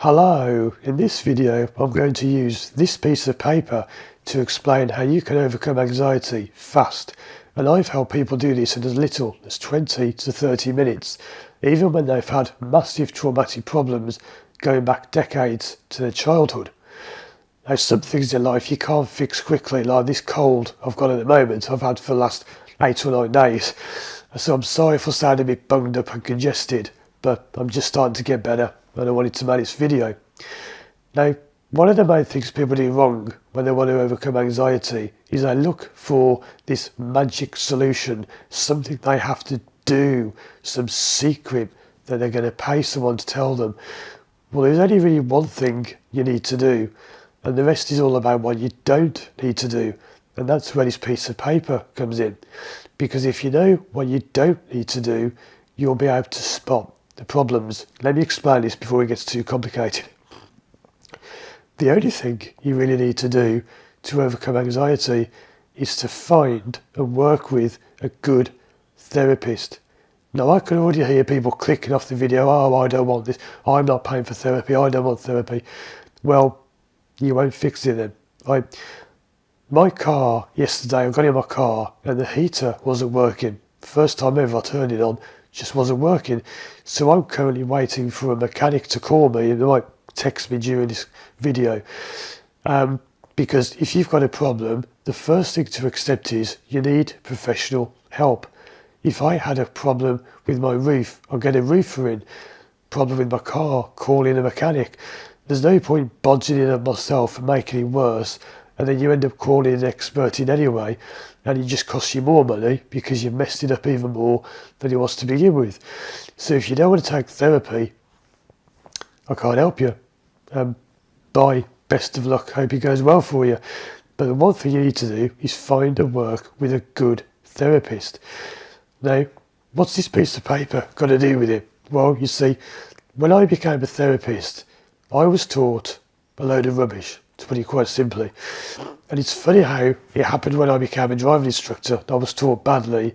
Hello, in this video I'm going to use this piece of paper to explain how you can overcome anxiety fast, and I've helped people do this in as little as 20 to 30 minutes, even when they've had massive traumatic problems going back decades to their childhood. Now, some things in life you can't fix quickly, like this cold I've got at the moment I've had for the last 8 or 9 days, so I'm sorry if I sound a bit bunged up and congested, but I'm just starting to get better and I wanted to make this video. Now, one of the main things people do wrong when they want to overcome anxiety is they look for this magic solution, something they have to do, some secret that they're going to pay someone to tell them. Well, there's only really one thing you need to do, and the rest is all about what you don't need to do. And that's where this piece of paper comes in. Because if you know what you don't need to do, you'll be able to spot the problems. Let me explain this before it gets too complicated. The only thing you really need to do to overcome anxiety is to find and work with a good therapist. Now, I can already hear people clicking off the video, oh, I don't want this, I'm not paying for therapy, I don't want therapy. Well, you won't fix it then. My car yesterday, I got in my car and the heater wasn't working. First time ever I turned it on, just wasn't working. So I'm currently waiting for a mechanic to call me, and they might text me during this video. Because if you've got a problem, the first thing to accept is you need professional help. If I had a problem with my roof, I'll get a roofer in. Problem with my car, call in a mechanic. There's no point bodging it up myself and making it worse, and then you end up calling an expert in anyway, and it just costs you more money because you've messed it up even more than it was to begin with. So if you don't want to take therapy, I can't help you. Bye, best of luck, hope it goes well for you. But the one thing you need to do is find and work with a good therapist. Now, what's this piece of paper got to do with it? Well, you see, when I became a therapist, I was taught a load of rubbish, to put it quite simply. And it's funny how it happened when I became a driving instructor. I was taught badly,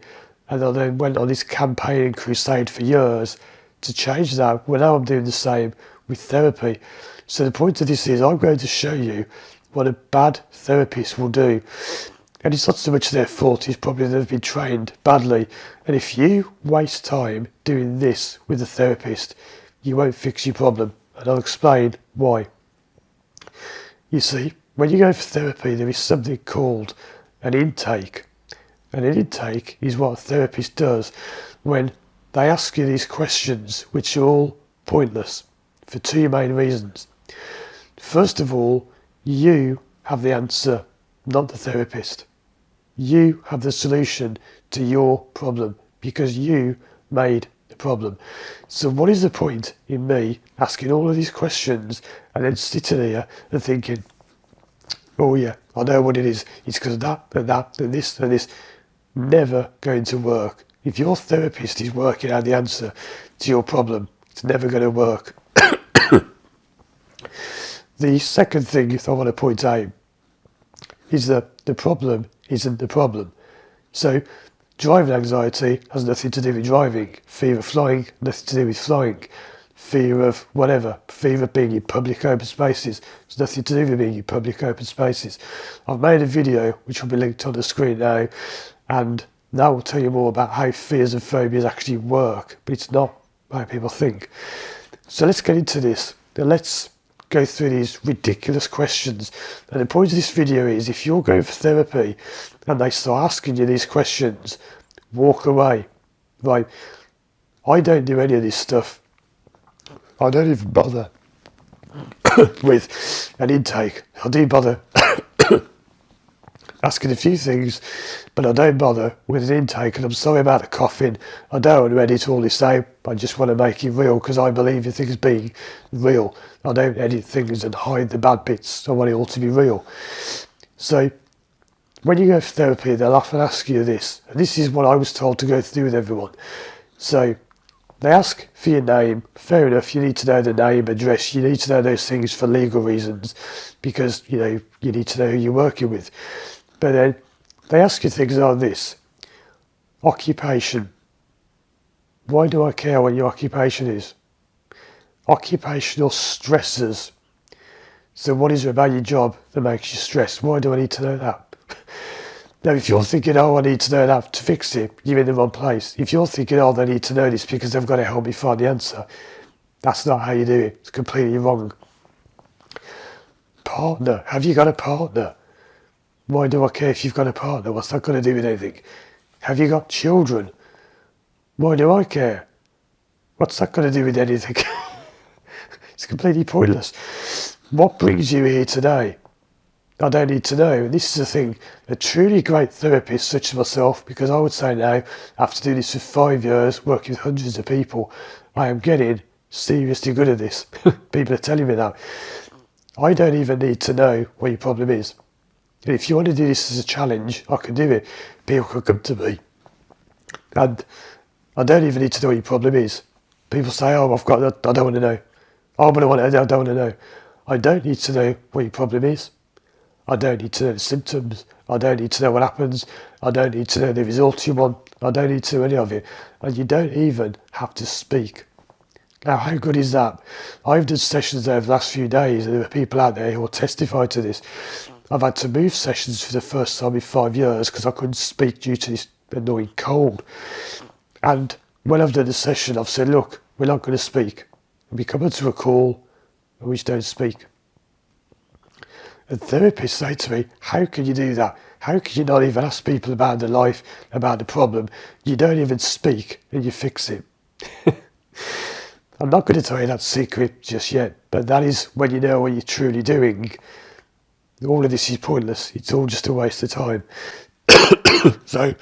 and I then went on this campaign and crusade for years to change that. Well, now I'm doing the same with therapy. So the point of this is I'm going to show you what a bad therapist will do. And it's not so much their fault, it's probably they've been trained badly. And if you waste time doing this with a therapist, you won't fix your problem. And I'll explain why. You see, when you go for therapy, there is something called an intake. And an intake is what a therapist does when they ask you these questions, which are all pointless, for two main reasons. First of all, you have the answer, not the therapist. You have the solution to your problem because you made the problem. So what is the point in me asking all of these questions and then sitting here and thinking, oh yeah, I know what it is. It's because of that and that and this and this. Never going to work. If your therapist is working out the answer to your problem, it's never going to work. The second thing I want to point out is that the problem isn't the problem. So driving anxiety has nothing to do with driving. Fear of flying, nothing to do with flying. Fear of whatever, fear of being in public open spaces, there's nothing to do with being in public open spaces. I've made a video which will be linked on the screen now, and that will tell you more about how fears and phobias actually work, but it's not how people think. So let's get into this. Now let's go through these ridiculous questions. And the point of this video is, if you're going for therapy and they start asking you these questions, walk away. Right? I don't do any of this stuff. I don't even bother with an intake. I do bother asking a few things, but I don't bother with an intake. And I'm sorry about the coughing. I don't want to edit all this out. I just want to make it real because I believe in things being real. I don't edit things and hide the bad bits. I want it all to be real. So when you go for therapy, they'll often ask you this. And this is what I was told to go through with everyone. So they ask for your name. Fair enough, you need to know the name, address. You need to know those things for legal reasons because, you need to know who you're working with. But then they ask you things like this. Occupation. Why do I care what your occupation is? occupational stressors. So what is it about your job that makes you stressed? Why do I need to know that? Now, if you're thinking, oh, I need to know that to fix it, you're in the wrong place. If you're thinking, oh, they need to know this because they've got to help me find the answer, that's not how you do it. It's completely wrong. Partner. Have you got a partner? Why do I care if you've got a partner? What's that got to do with anything? Have you got children? Why do I care? What's that got to do with anything? It's completely pointless. What brings you here today? I don't need to know. And this is the thing, a truly great therapist such as myself, because I would say now, after doing this for 5 years, working with hundreds of people, I am getting seriously good at this. People are telling me that. I don't even need to know what your problem is. And if you want to do this as a challenge, I can do it. People can come to me. And I don't even need to know what your problem is. People say, oh, I've got that, I don't want to know. Oh, but I don't want to know. I don't need to know what your problem is. I don't need to know the symptoms. I don't need to know what happens. I don't need to know the results you want. I don't need to know any of it. And you don't even have to speak. Now, how good is that? I've done sessions over the last few days, and there are people out there who will testify to this. I've had to move sessions for the first time in 5 years because I couldn't speak due to this annoying cold. And when I've done the session, I've said, look, we're not going to speak. We come into a call and we just don't speak. And therapists say to me, how can you do that? How can you not even ask people about their life, about the problem? You don't even speak and you fix it. I'm not going to tell you that secret just yet, but that is when you know what you're truly doing. All of this is pointless. It's all just a waste of time. So,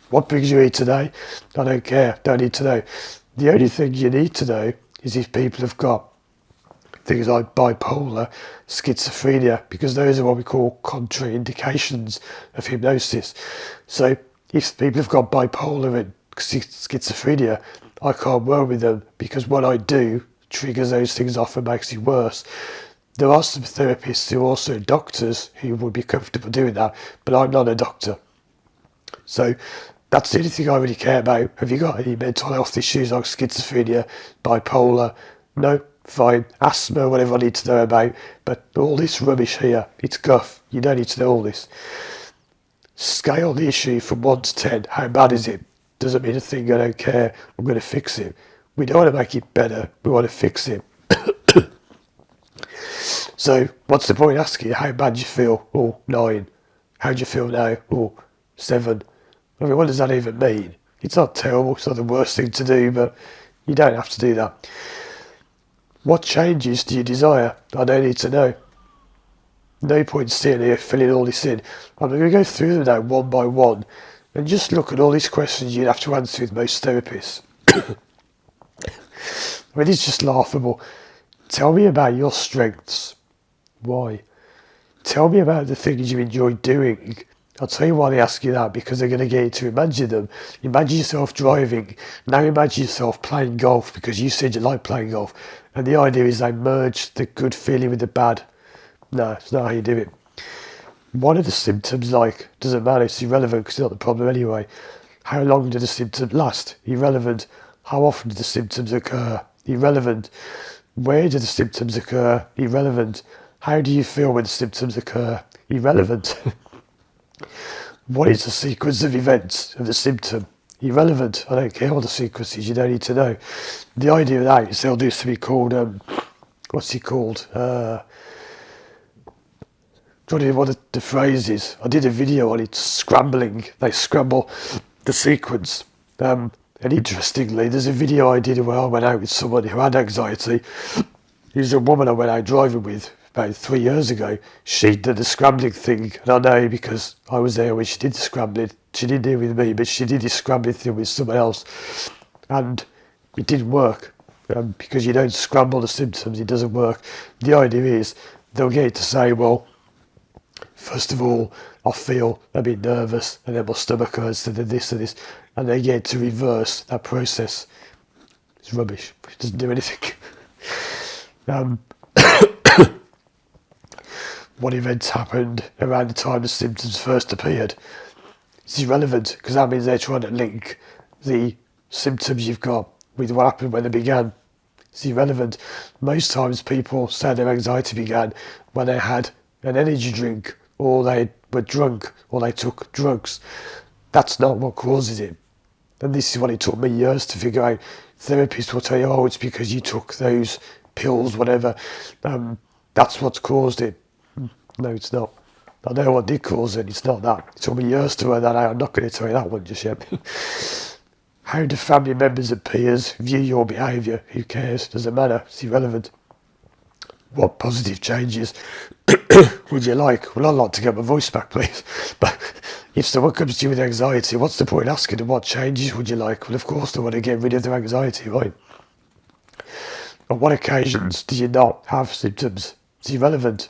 what brings you here today? I don't care. Don't need to know. The only thing you need to know is if people have got things like bipolar, schizophrenia, because those are what we call contraindications of hypnosis. So if people have got bipolar and schizophrenia, I can't work with them because what I do triggers those things off and makes it worse. There are some therapists who are also doctors who would be comfortable doing that, but I'm not a doctor. So that's the only thing I really care about. Have you got any mental health issues like schizophrenia, bipolar? No, fine. Asthma, whatever I need to know about. But all this rubbish here, it's guff. You don't need to know all this. Scale the issue from 1 to 10. How bad is it? Doesn't mean a thing. I don't care. I'm going to fix it. We don't want to make it better. We want to fix it. So what's the point asking how bad you feel? Oh, 9. How do you feel now? Oh, 7. I mean, what does that even mean? It's not terrible. It's not the worst thing to do, but you don't have to do that. What changes do you desire? I don't need to know. No point sitting here filling all this in. I'm going to go through them now one by one and just look at all these questions you'd have to answer with most therapists. I mean, it's just laughable. Tell me about your strengths. Why? Tell me about the things you enjoy doing. I'll tell you why they ask you that, because they're going to get you to imagine them. Imagine yourself driving. Now imagine yourself playing golf because you said you like playing golf. And the idea is they merge the good feeling with the bad. No, it's not how you do it. What are the symptoms like? Doesn't matter, it's irrelevant because it's not the problem anyway. How long do the symptoms last? Irrelevant. How often do the symptoms occur? Irrelevant. Where do the symptoms occur? Irrelevant. How do you feel when the symptoms occur? Irrelevant. What is the sequence of events of the symptom? Irrelevant. I don't care what the sequence is, you don't need to know. The idea of that is they'll do something called, what's it called? I don't know what the phrase is. I did a video on it, scrambling. They scramble the sequence. And interestingly, there's a video I did where I went out with someone who had anxiety. It was a woman I went out driving with about 3 years ago. She did the scrambling thing, and I know because I was there when she did the scrambling. She didn't do it with me, but she did the scrambling thing with someone else, and it didn't work because you don't scramble the symptoms. It doesn't work. The idea is they'll get you to say, well, first of all, I feel a bit nervous, and then my stomach hurts, and then this and this, and they get to reverse that process. It's rubbish. It doesn't do anything. What events happened around the time the symptoms first appeared? It's irrelevant because that means they're trying to link the symptoms you've got with what happened when they began. It's irrelevant. Most times people say their anxiety began when they had an energy drink, or they were drunk, or they took drugs. That's not what causes it. And this is what it took me years to figure out. Therapists will tell you, oh, it's because you took those pills, whatever. That's what's caused it. No, it's not. I know what did cause it. It's not that. It took me years to work that out. I'm not going to tell you that one just yet. How do family members and peers view your behaviour? Who cares? Doesn't matter. It's irrelevant. What positive changes would you like? Well, I'd like to get my voice back, please. But if someone comes to you with anxiety, what's the point asking them what changes would you like? Well, of course they want to get rid of their anxiety, right? On what occasions do you not have symptoms? It's irrelevant.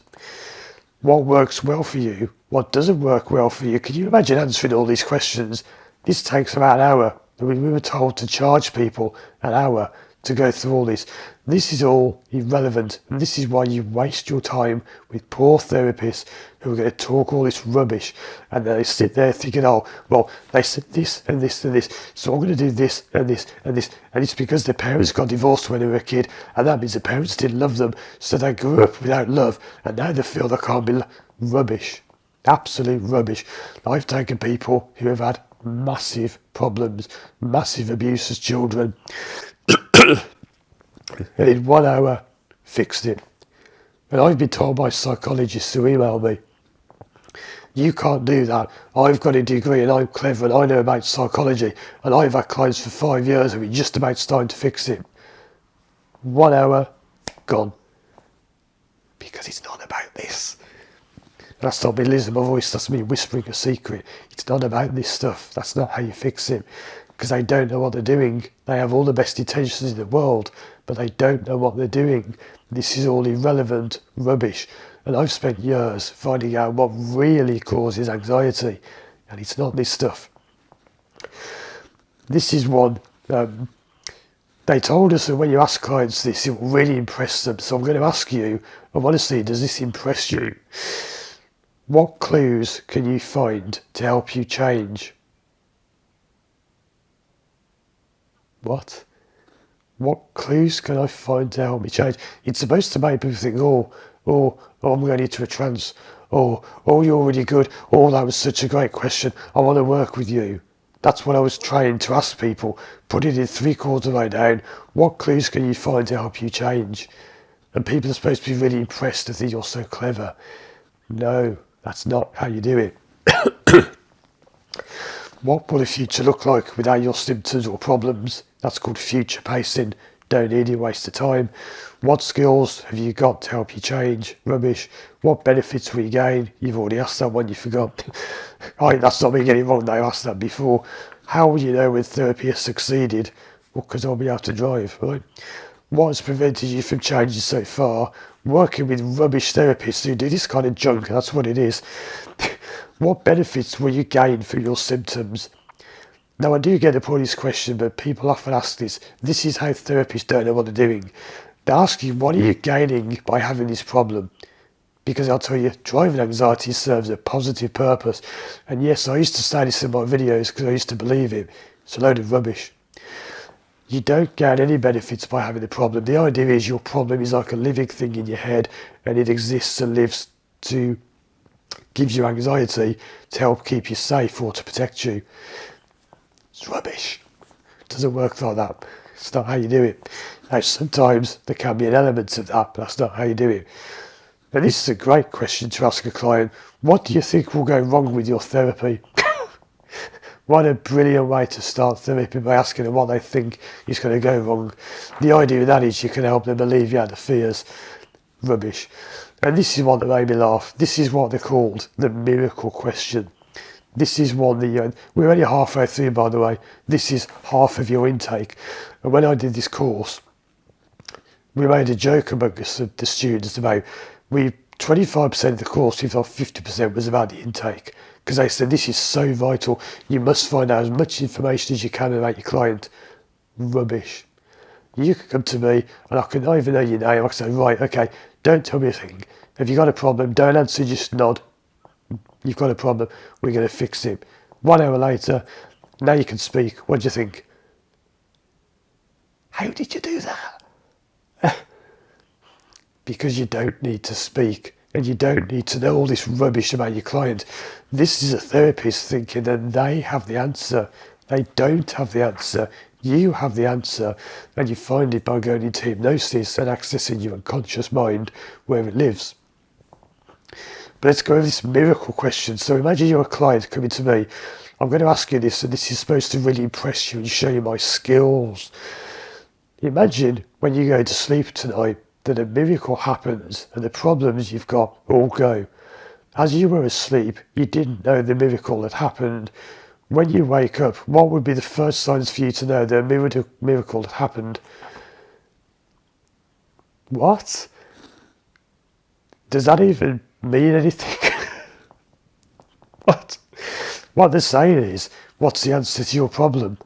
What works well for you? What doesn't work well for you? Can you imagine answering all these questions? This takes about an hour. We were told to charge people an hour to go through all this. This is all irrelevant, and this is why you waste your time with poor therapists who are going to talk all this rubbish, and they sit there thinking, oh, well, they said this and this and this, so I'm going to do this and this and this, and it's because their parents got divorced when they were a kid, and that means the parents didn't love them, so they grew up without love, and now they feel they can't be rubbish. Absolute rubbish. I've taken people who have had massive problems, massive abuse as children, and in 1 hour fixed it. And I've been told by psychologists who email me, you can't do that. I've got a degree and I'm clever and I know about psychology, and I've had clients for 5 years and we're just about starting to fix it. 1 hour, gone. Because it's not about this. That's not me losing my voice, that's me whispering a secret. It's not about this stuff. That's not how you fix it. Because they don't know what they're doing. They have all the best intentions in the world, but they don't know what they're doing. This is all irrelevant rubbish. And I've spent years finding out what really causes anxiety, and it's not this stuff. This is one. They told us that when you ask clients this, it will really impress them. So I'm going to ask you, I want to see, does this impress you? What clues can you find to help you change? What? What clues can I find to help me change? It's supposed to make people think, oh, I'm going into a trance. Oh, you're really good. Oh, that was such a great question. I want to work with you. That's what I was trying to ask people. Put it in 3/4 of the way down. What clues can you find to help you change? And people are supposed to be really impressed to think you're so clever. No, that's not how you do it. What will the future look like without your symptoms or problems? That's called future pacing. Don't need any waste of time. What skills have you got to help you change? Rubbish. What benefits will you gain? You've already asked that one, you forgot. Right, that's not me getting wrong, I asked that before. How will you know when therapy has succeeded? Well, because I'll be able to drive, right? What has prevented you from changing so far? Working with rubbish therapists who do this kind of junk, that's what it is. What benefits will you gain from your symptoms? Now, I do get the point of this question, but people often ask this. This is how therapists don't know what they're doing. They ask you, what are you gaining by having this problem? Because I'll tell you, driving anxiety serves a positive purpose. And yes, I used to say this in my videos because I used to believe it. It's a load of rubbish. You don't gain any benefits by having the problem. The idea is your problem is like a living thing in your head, and it exists and lives to give you anxiety to help keep you safe or to protect you. It's rubbish. It doesn't work like that. It's not how you do it. Now, sometimes there can be an element of that, but that's not how you do it. And this is a great question to ask a client. What do you think will go wrong with your therapy? What a brilliant way to start therapy, by asking them what they think is going to go wrong. The idea of that is you can help them alleviate the fears. Rubbish. And this is one that made me laugh. This is what they're called the miracle question. This is one that we're only halfway through, by the way. This is half of your intake. And when I did this course, we made a joke among us, the students, about 25% of the course, if not 50%, was about the intake. Because they said, this is so vital. You must find out as much information as you can about your client. Rubbish. You can come to me and I can not even know your name. I can say, right, okay, don't tell me a thing. Have you got a problem? Don't answer, just nod. You've got a problem. We're going to fix it. 1 hour later, now you can speak. What do you think? How did you do that? Because you don't need to speak, and you don't need to know all this rubbish about your client. This is a therapist thinking that they have the answer. They don't have the answer. You have the answer, and you find it by going into hypnosis and accessing your unconscious mind where it lives. But let's go over this miracle question. So imagine you're a client coming to me. I'm going to ask you this, and this is supposed to really impress you and show you my skills. Imagine when you go to sleep tonight that a miracle happens and the problems you've got all go. As you were asleep, you didn't know the miracle had happened. When you wake up, what would be the first signs for you to know that a miracle had happened? What? Does that even mean anything? What they're saying is, what's the answer to your problem?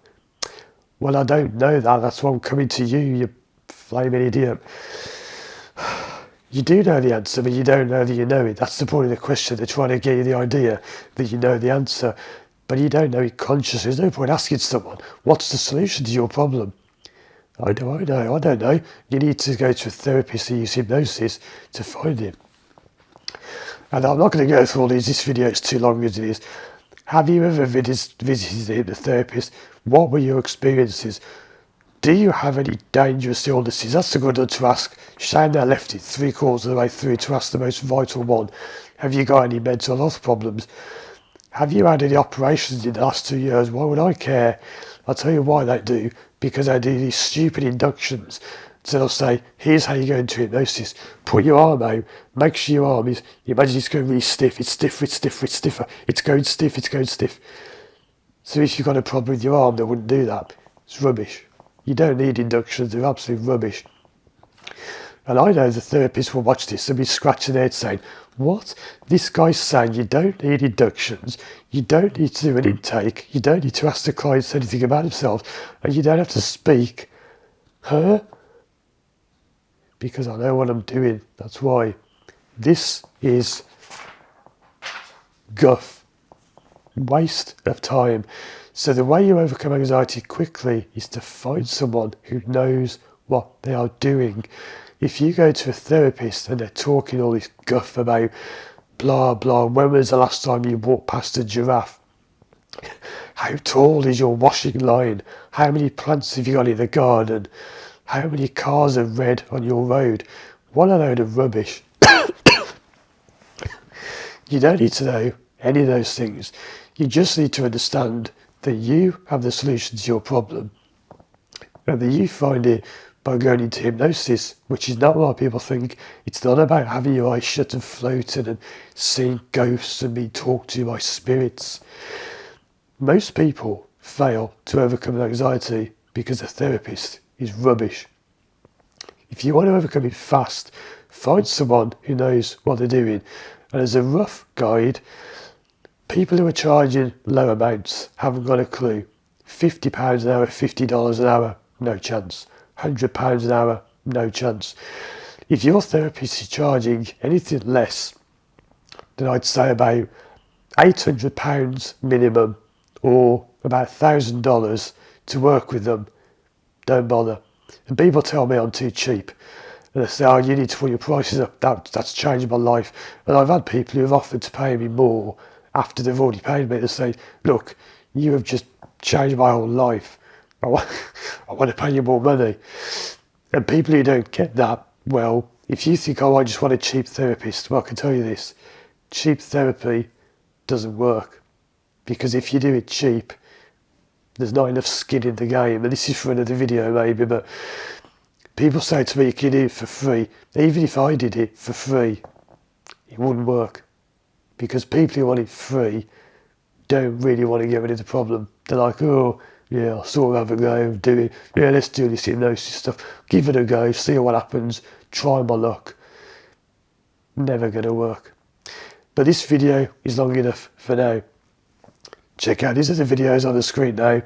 Well, I don't know that. That's why I'm coming to you, you flaming idiot. You do know the answer, but you don't know that you know it. That's the point of the question. They're trying to get you the idea that you know the answer, but you don't know it consciously. There's no point asking someone, what's the solution to your problem? I don't know. You need to go to a therapist to use hypnosis to find it. And I'm not going to go through all these. This video is too long as it is. Have you ever visited a therapist? What were your experiences? Do you have any dangerous illnesses? That's a good one to ask. Shane there left it 3/4 of the way through to ask the most vital one. Have you got any mental health problems? Have you had any operations in the last 2 years? Why would I care? I'll tell you why they do. Because they do these stupid inductions. So they'll say, here's how you go into hypnosis. Put your arm out. Make sure your arm is, you imagine it's going really stiff. It's stiffer, it's stiffer, it's stiffer. It's going stiff, it's going stiff. So if you've got a problem with your arm, they wouldn't do that. It's rubbish. You don't need inductions. They're absolute rubbish. And I know the therapists will watch this and be scratching their head saying, what? This guy's saying you don't need inductions, you don't need to do an intake, you don't need to ask the clients anything about themselves, and you don't have to speak. Huh? Because I know what I'm doing, that's why. This is guff. Waste of time. So the way you overcome anxiety quickly is to find someone who knows what they are doing. If you go to a therapist and they're talking all this guff about blah blah, when was the last time you walked past a giraffe? How tall is your washing line? How many plants have you got in the garden? How many cars are red on your road? What a load of rubbish. You don't need to know any of those things. You just need to understand that you have the solution to your problem and that you find it by going into hypnosis, which is not what people think. It's not about having your eyes shut and floating and seeing ghosts and being talked to by spirits. Most people fail to overcome anxiety because a therapist is rubbish. If you want to overcome it fast, find someone who knows what they're doing. And as a rough guide, people who are charging low amounts haven't got a clue. £50 an hour, $50 an hour, no chance. £100 an hour, no chance. If your therapist is charging anything less than I'd say about £800 minimum or about $1,000 to work with them, don't bother. And people tell me I'm too cheap. And they say, oh, you need to put your prices up. That's changed my life. And I've had people who have offered to pay me more after they've already paid me. They say, look, you have just changed my whole life. I want to pay you more money. And people who don't get that, well, if you think, oh, I just want a cheap therapist, well, I can tell you this, cheap therapy doesn't work. Because if you do it cheap, there's not enough skin in the game. And this is for another video maybe, but people say to me, you can do it for free. Even if I did it for free, it wouldn't work. Because people who want it free don't really want to get rid of the problem. They're like, oh, yeah, I'll sort of have a go, do it. Yeah, let's do this hypnosis stuff. Give it a go, see what happens, try my luck. Never going to work. But this video is long enough for now. Check out these other videos on the screen now.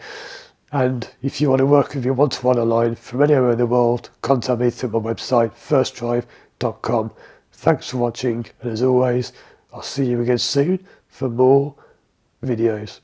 And if you want to work with me one-to-one online from anywhere in the world, contact me through my website, firstdrive.com. Thanks for watching, and as always, I'll see you again soon for more videos.